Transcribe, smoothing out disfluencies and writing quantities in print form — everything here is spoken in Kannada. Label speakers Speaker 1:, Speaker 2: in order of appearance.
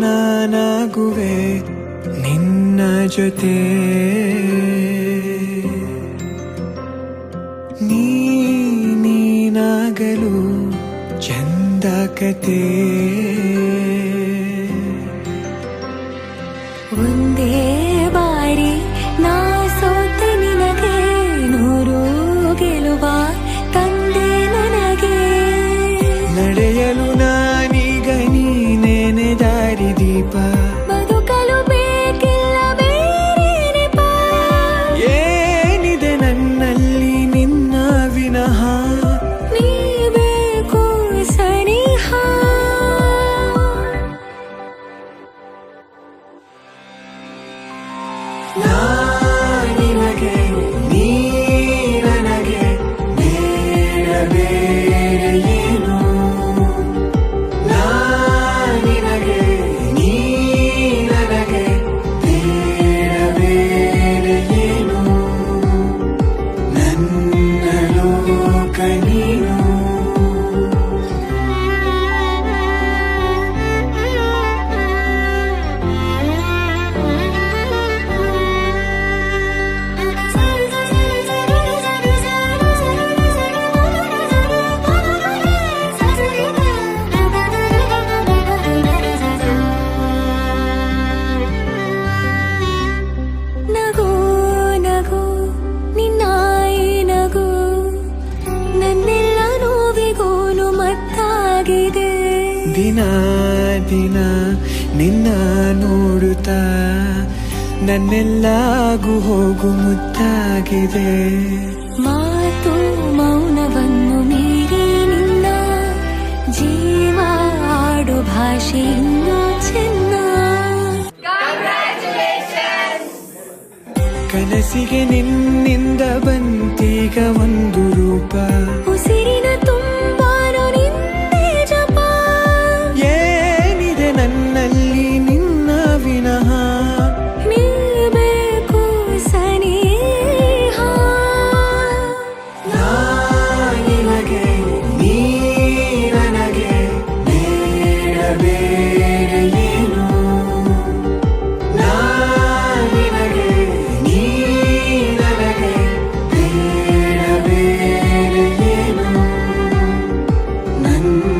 Speaker 1: ನಾನಾಗುವೆ ನಿನ್ನ ಜೊತೆ ನೀನಾಗಲು ಚಂದ ಕತೆ
Speaker 2: ಒಂದೇ ಬಾರಿ ನಾ ಸೋತ ನಿನಗೆ ನೂರು ಗೆಲುವ ತಂದೆ ನನಗೆ
Speaker 1: ನಡೆಯಲು ನಾನೀಗ ನೀನೇನೆ ದಾರಿ ದೀಪ
Speaker 2: ಬದುಕಲು ಬೇಕಿಲ್ಲ ಬೇರೆ ನೆಪ
Speaker 1: ಏನಿದೆ ನನ್ನಲ್ಲಿ ನಿನ್ನ ವಿನಃ
Speaker 2: ನೀ ಬೇಕು ಸನಿಹ
Speaker 1: ನಿನಗೆ ನೀ ನನಗೆ ಬೇಡ ಬೇಡ ಏನು ನಿನಗೆ ನೀ ನನಗೆ ಬೇಡ ಬೇಡ ಏನು ನನ್ನ ಲೋಕ ನೀನು
Speaker 2: ನಗು ನಗು ನಿನ್ನಾಯಿ ನಗು ನನ್ನೆಲ್ಲ ನೋವಿಗೋನು ಮತ್ತಾಗಿದೆ
Speaker 1: ದಿನ ದಿನ ನಿನ್ನ ನೋಡುತ್ತಾ ನನ್ನೆಲ್ಲಾಗು ಹೋಗು ಮುತ್ತಾಗಿದೆ
Speaker 2: ಮಾತು ಮೌನವನ್ನು ಮೀರಿ ನಿನ್ನ ಜೀವ ಆಡು ಭಾಷೆ ಇನ್ನೂ ಚೆನ್ನ
Speaker 1: ಕನಸಿಗೆ ನಿನ್ನಿಂದ ಬಂತೀಗ ಒಂದು ರೂಪ
Speaker 2: ಉಸಿರಿನ ತುಂಬಾನು ನಿಂದೆ ಜಪ
Speaker 1: ಏನಿದೆ ನನ್ನಲ್ಲಿ ನಿನ್ನ ವಿನಃ
Speaker 2: ನೀ ಬೇಕು ಸನಿಹ
Speaker 1: ನಿನಗೆ ನೀ ನನಗೆ ಬೇಡ ಬೇಡ ಏನು ನಿನಗೆ ನೀ ನನಗೆ ಬೇಡ ಬೇಡ ಏನು ನನ್ನ